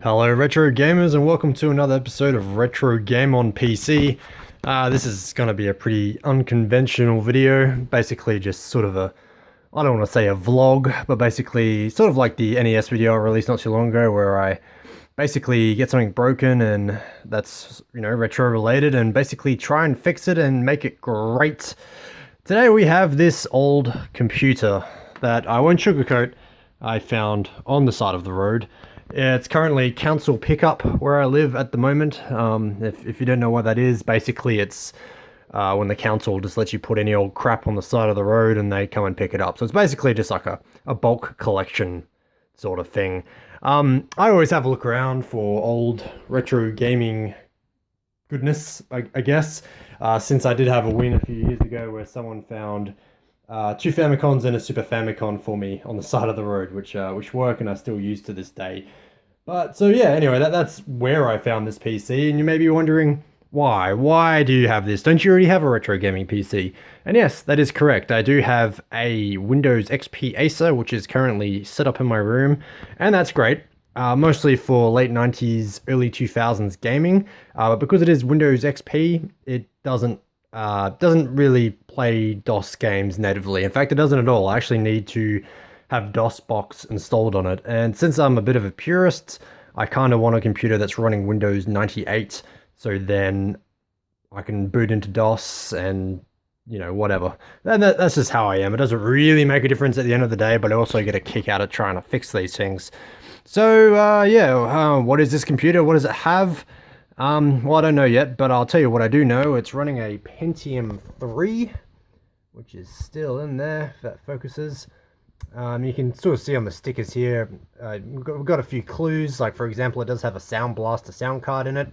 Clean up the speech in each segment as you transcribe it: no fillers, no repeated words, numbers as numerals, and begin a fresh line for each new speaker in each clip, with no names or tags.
Hello retro gamers and welcome to another episode of Retro Game on PC. This is going to be a pretty unconventional video, basically just sort of a, I don't want to say a vlog, but basically sort of like the NES video I released not too long ago where I basically get something broken and that's, retro related and basically try and fix it and make it great. Today we have this old computer that I won't sugarcoat, I found on the side of the road. It's currently council pickup where I live at the moment. If you don't know what that is, basically it's when the council just lets you put any old crap on the side of the road and they come and pick it up. So it's basically just like a bulk collection sort of thing. I always have a look around for old retro gaming goodness, I guess, since I did have a win a few years ago where someone found two Famicons and a Super Famicom for me on the side of the road, which work and I still use to this day. But so yeah, anyway, that's where I found this PC, and you may be wondering why. Why do you have this? Don't you already have a retro gaming PC? And yes, that is correct. I do have a Windows XP Acer, which is currently set up in my room, and that's great. Mostly for late 90s, early 2000s gaming. But because it is Windows XP, it doesn't really play DOS games natively. In fact, it doesn't at all. I actually need to have DOSBox installed on it. And since I'm a bit of a purist, I kind of want a computer that's running Windows 98, so then I can boot into DOS and, whatever. And that's just how I am. It doesn't really make a difference at the end of the day, but I also get a kick out of trying to fix these things. So, what is this computer? What does it have? Well, I don't know yet, but I'll tell you what I do know. It's running a Pentium III, which is still in there, if that focuses. You can sort of see on the stickers here, we've got a few clues, like for example, it does have a Sound Blaster sound card in it.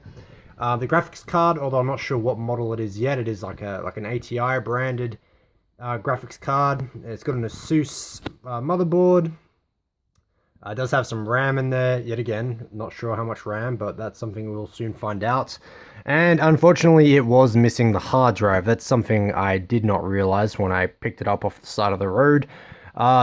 The graphics card, although I'm not sure what model it is yet, it is like an ATI branded graphics card. It's got an Asus motherboard. It does have some RAM in there, yet again, not sure how much RAM, but that's something we'll soon find out. And unfortunately, it was missing the hard drive. That's something I did not realize when I picked it up off the side of the road.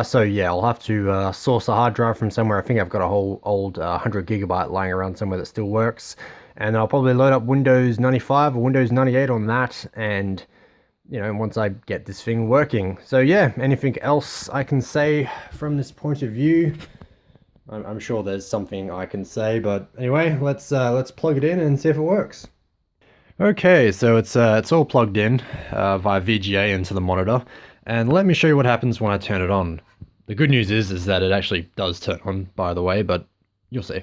So yeah, I'll have to source a hard drive from somewhere. I think I've got a whole old 100 gigabyte lying around somewhere that still works. And I'll probably load up Windows 95 or Windows 98 on that, and once I get this thing working. So yeah, anything else I can say from this point of view? I'm sure there's something I can say, but anyway, let's plug it in and see if it works. Okay, so it's all plugged in via VGA into the monitor, and let me show you what happens when I turn it on. The good news is that it actually does turn on, by the way, but you'll see.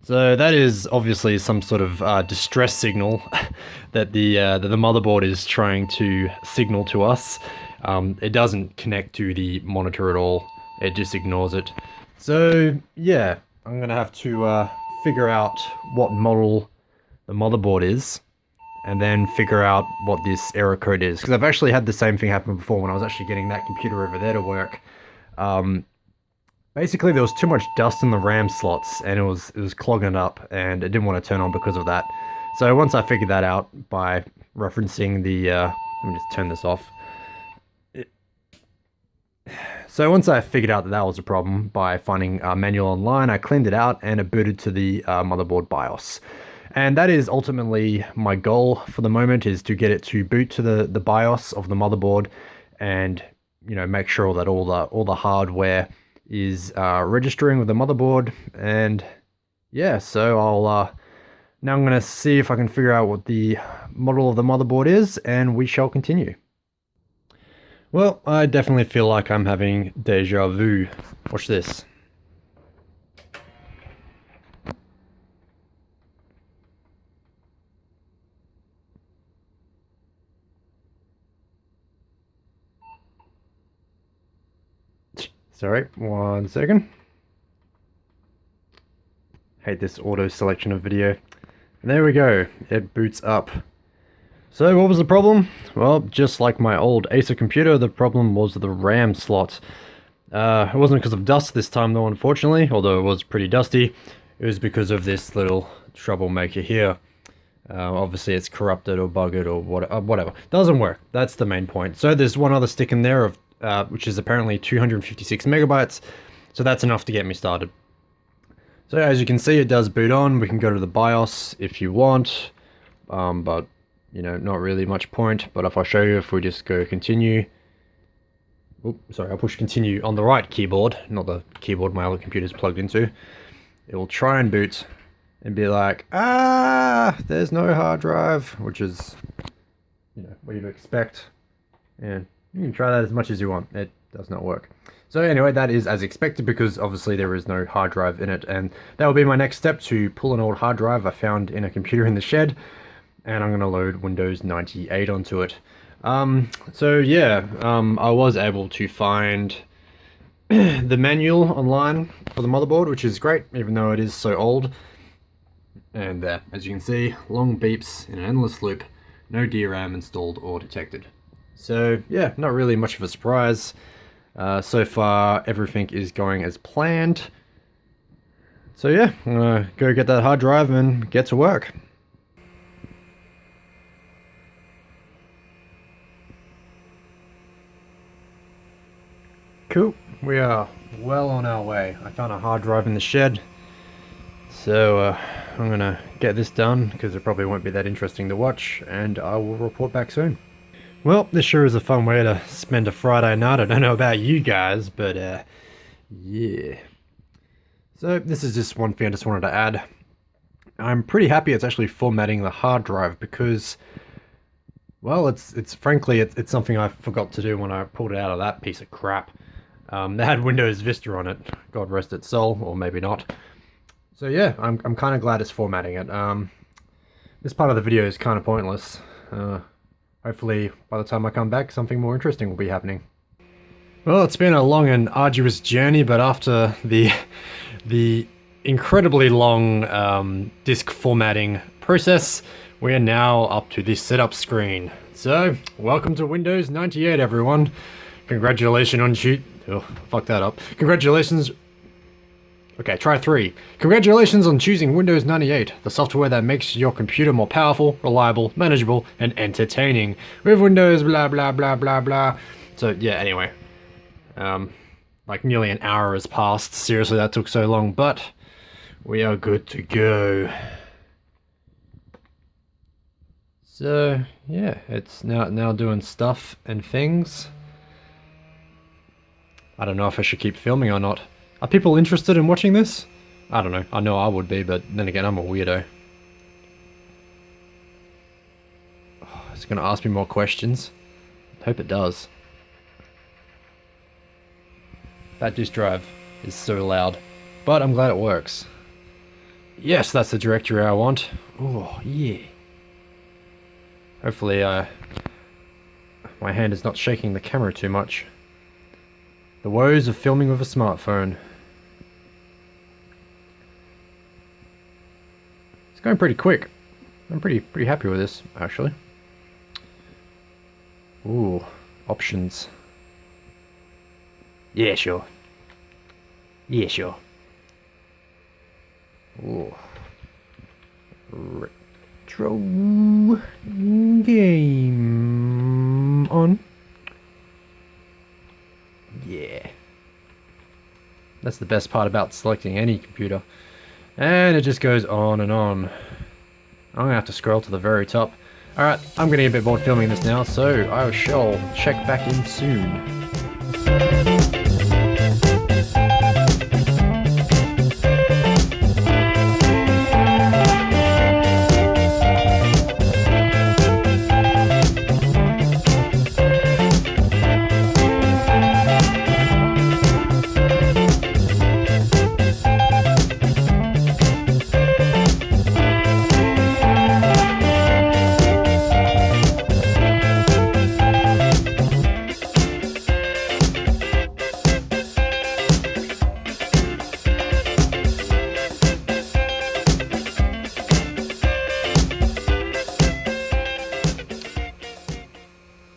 So that is obviously some sort of distress signal that the motherboard is trying to signal to us. It doesn't connect to the monitor at all. It just ignores it. So yeah, I'm gonna have to figure out what model the motherboard is, and then figure out what this error code is. Because I've actually had the same thing happen before when I was actually getting that computer over there to work. Basically, there was too much dust in the RAM slots, and it was clogging up, and it didn't want to turn on because of that. So once I figured that out by referencing the, let me just turn this off. So once I figured out that was a problem by finding a manual online, I cleaned it out and it booted to the motherboard BIOS. And that is ultimately my goal for the moment, is to get it to boot to the BIOS of the motherboard, and make sure that all the hardware is registering with the motherboard. And yeah, so I'll now I'm gonna see if I can figure out what the model of the motherboard is, and we shall continue. Well, I definitely feel like I'm having deja vu. Watch this. Sorry, 1 second. Hate this auto selection of video. And there we go, it boots up. So what was the problem? Well, just like my old Acer computer, the problem was the RAM slot. It wasn't because of dust this time though, unfortunately, although it was pretty dusty. It was because of this little troublemaker here. Obviously it's corrupted or bugged or whatever. Doesn't work. That's the main point. So there's one other stick in there of which is apparently 256 megabytes. So that's enough to get me started. So as you can see, it does boot on. We can go to the BIOS if you want, but you know, not really much point. But if I show you, if we just go continue, oops, sorry, I'll push continue on the right keyboard, not the keyboard my other computer's plugged into. It will try and boot and be like, ah, there's no hard drive, which is, you know, what you'd expect. And you can try that as much as you want. It does not work. So anyway, that is as expected because obviously there is no hard drive in it, and that will be my next step, to pull an old hard drive I found in a computer in the shed, and I'm going to load Windows 98 onto it. So yeah, I was able to find the manual online for the motherboard, which is great, even though it is so old. And there, as you can see, long beeps in an endless loop, no DRAM installed or detected. So yeah, not really much of a surprise. So far, everything is going as planned. So yeah, I'm gonna go get that hard drive and get to work. Cool, we are well on our way. I found a hard drive in the shed. So I'm gonna get this done because it probably won't be that interesting to watch, and I will report back soon. Well, this sure is a fun way to spend a Friday night. I don't know about you guys, but yeah. So this is just one thing I just wanted to add. I'm pretty happy it's actually formatting the hard drive because, well, it's frankly it's something I forgot to do when I pulled it out of that piece of crap. They had Windows Vista on it, God rest its soul, or maybe not. So yeah, I'm kind of glad it's formatting it. This part of the video is kind of pointless. Hopefully, by the time I come back, something more interesting will be happening. Well, it's been a long and arduous journey, but after the incredibly long disk formatting process, we are now up to this setup screen. So, welcome to Windows 98, everyone. Congratulations on fuck that up. Congratulations. Okay, try 3. Congratulations on choosing Windows 98, the software that makes your computer more powerful, reliable, manageable, and entertaining. With Windows blah blah blah blah blah. So yeah, anyway. Like nearly an hour has passed. Seriously, that took so long, but we are good to go. So yeah, it's now doing stuff and things. I don't know if I should keep filming or not. Are people interested in watching this? I don't know. I know I would be, but then again, I'm a weirdo. Oh, it's going to ask me more questions. I hope it does. That disk drive is so loud, but I'm glad it works. Yes, that's the directory I want. Oh, yeah. Hopefully, my hand is not shaking the camera too much. The woes of filming with a smartphone. It's going pretty quick. I'm pretty happy with this, actually. Ooh, options. Yeah, sure. Yeah, sure. Ooh. Retro game on. Yeah. That's the best part about selecting any computer. And it just goes on and on. I'm gonna have to scroll to the very top. Alright, I'm gonna get a bit bored filming this now, so I shall check back in soon.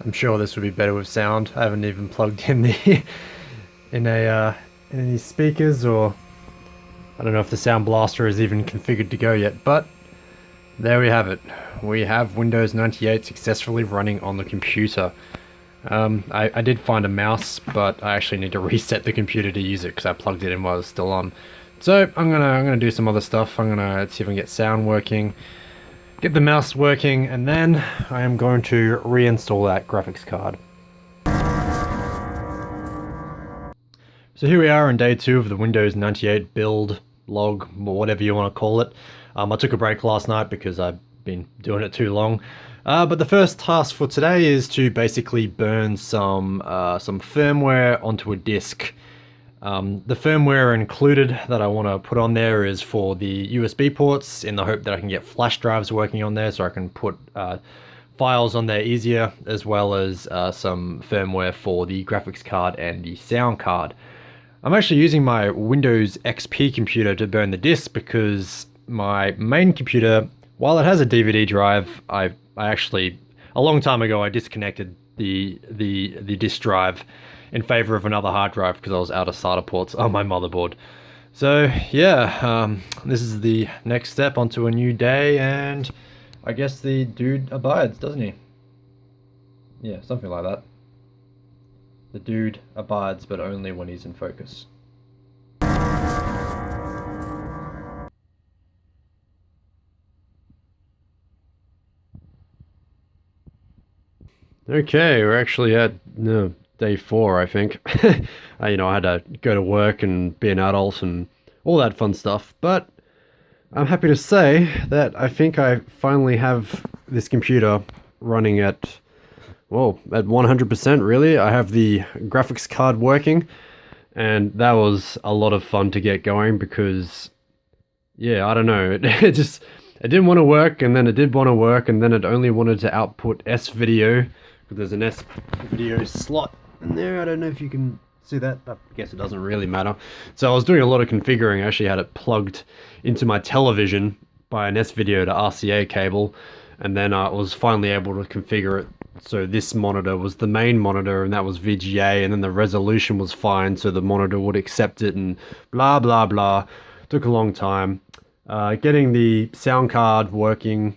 I'm sure this would be better with sound. I haven't even plugged in the in any speakers, or I don't know if the sound blaster is even configured to go yet, but There we have it. We have Windows 98 successfully running on the computer. I did find a mouse, but I actually need to reset the computer to use it because I plugged it in while it was still on. So I'm gonna do some other stuff. I'm gonna see if I can get sound working, get the mouse working, and then I am going to reinstall that graphics card. So here we are on day 2 of the Windows 98 build, log, or whatever you want to call it. I took a break last night because I've been doing it too long. But the first task for today is to basically burn some firmware onto a disk. The firmware included that I want to put on there is for the USB ports, in the hope that I can get flash drives working on there so I can put files on there easier, as well as some firmware for the graphics card and the sound card. I'm actually using my Windows XP computer to burn the disk because my main computer, while it has a DVD drive, I actually, a long time ago, I disconnected the disk drive in favor of another hard drive because I was out of SATA ports on my motherboard. So yeah, this is the next step onto a new day, and I guess the dude abides, doesn't he? Yeah, something like that. The dude abides, but only when he's in focus. Okay, we're actually at day 4, I think. I had to go to work and be an adult and all that fun stuff, but I'm happy to say that I think I finally have this computer running at 100% really. I have the graphics card working, and that was a lot of fun to get going because, yeah, I don't know, it didn't want to work, and then it did want to work, and then it only wanted to output S video, because there's an S video slot in there. I don't know if you can see that. I guess it doesn't really matter. So I was doing a lot of configuring. I actually had it plugged into my television by an S video to RCA cable, and then I was finally able to configure it so this monitor was the main monitor, and that was VGA, and then the resolution was fine so the monitor would accept it, and blah blah blah. Took a long time. Getting the sound card working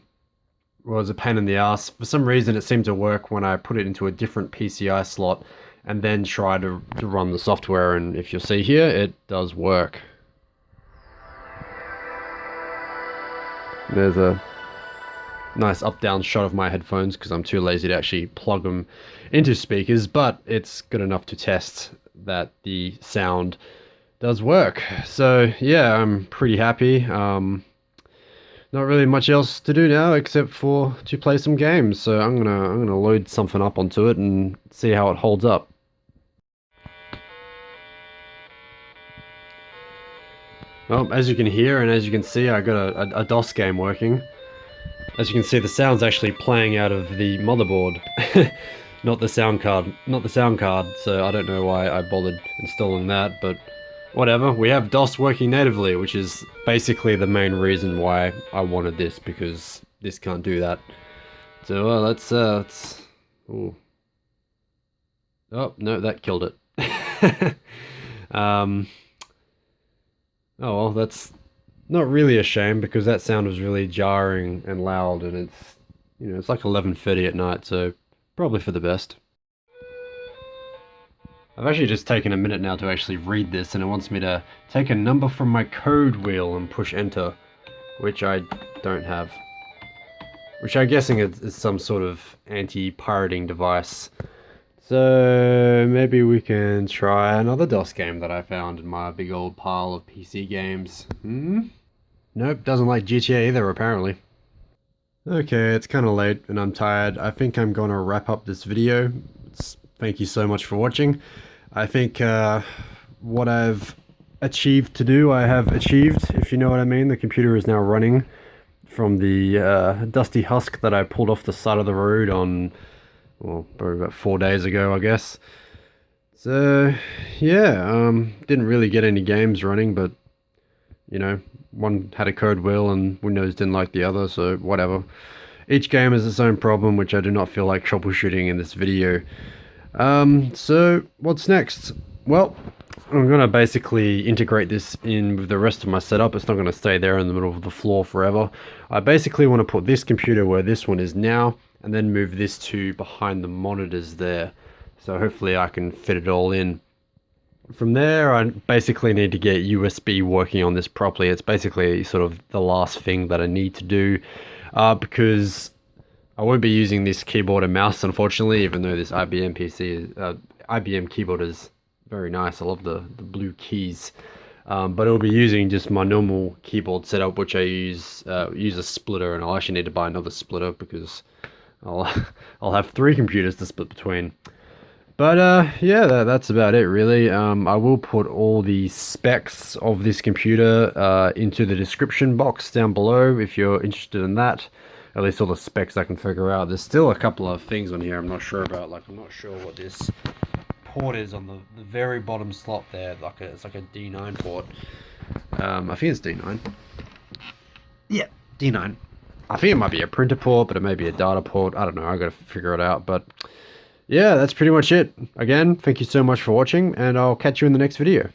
was a pain in the ass. For some reason it seemed to work when I put it into a different PCI slot and then try to run the software, and if you'll see here, it does work. There's a nice up-down shot of my headphones because I'm too lazy to actually plug them into speakers, but it's good enough to test that the sound does work. So yeah, I'm pretty happy. Not really much else to do now except for to play some games. So I'm gonna load something up onto it and see how it holds up. Well, as you can hear and as you can see, I got a DOS game working. As you can see, the sound's actually playing out of the motherboard, not the sound card. So I don't know why I bothered installing that, but whatever. We have DOS working natively, which is basically the main reason why I wanted this, because this can't do that. So let's ooh. Oh no, that killed it. Oh well, that's not really a shame because that sound was really jarring and loud, and it's like 11:30 at night, so probably for the best. I've actually just taken a minute now to actually read this, and it wants me to take a number from my code wheel and push enter, which I don't have. Which I'm guessing is some sort of anti-pirating device. So maybe we can try another DOS game that I found in my big old pile of PC games. Nope, doesn't like GTA either, apparently. Okay, it's kind of late and I'm tired. I think I'm gonna wrap up this video. Thank you so much for watching. I think what I've achieved to do, I have achieved, if you know what I mean. The computer is now running from the dusty husk that I pulled off the side of the road on, well, probably about 4 days ago, I guess. So, yeah, didn't really get any games running, but, one had a code wheel and Windows didn't like the other, so whatever. Each game has its own problem, which I do not feel like troubleshooting in this video. So, what's next? well, I'm going to basically integrate this in with the rest of my setup. It's not going to stay there in the middle of the floor forever. I basically want to put this computer where this one is now, and then move this to behind the monitors there. So hopefully I can fit it all in. From there, I basically need to get USB working on this properly. It's basically sort of the last thing that I need to do, because I won't be using this keyboard and mouse, unfortunately, even though this IBM keyboard is very nice. I love the blue keys. But it'll be using just my normal keyboard setup, which I use a splitter, and I'll actually need to buy another splitter because I'll have 3 computers to split between. But yeah, that's about it really. I will put all the specs of this computer into the description box down below if you're interested in that. At least all the specs I can figure out. There's still a couple of things on here I'm not sure about. Like, I'm not sure what this port is on the very bottom slot there. It's like a D9 port. I think it's D9. Yeah, D9. I think it might be a printer port, but it may be a data port. I don't know. I gotta figure it out. But yeah, that's pretty much it. Again, thank you so much for watching, and I'll catch you in the next video.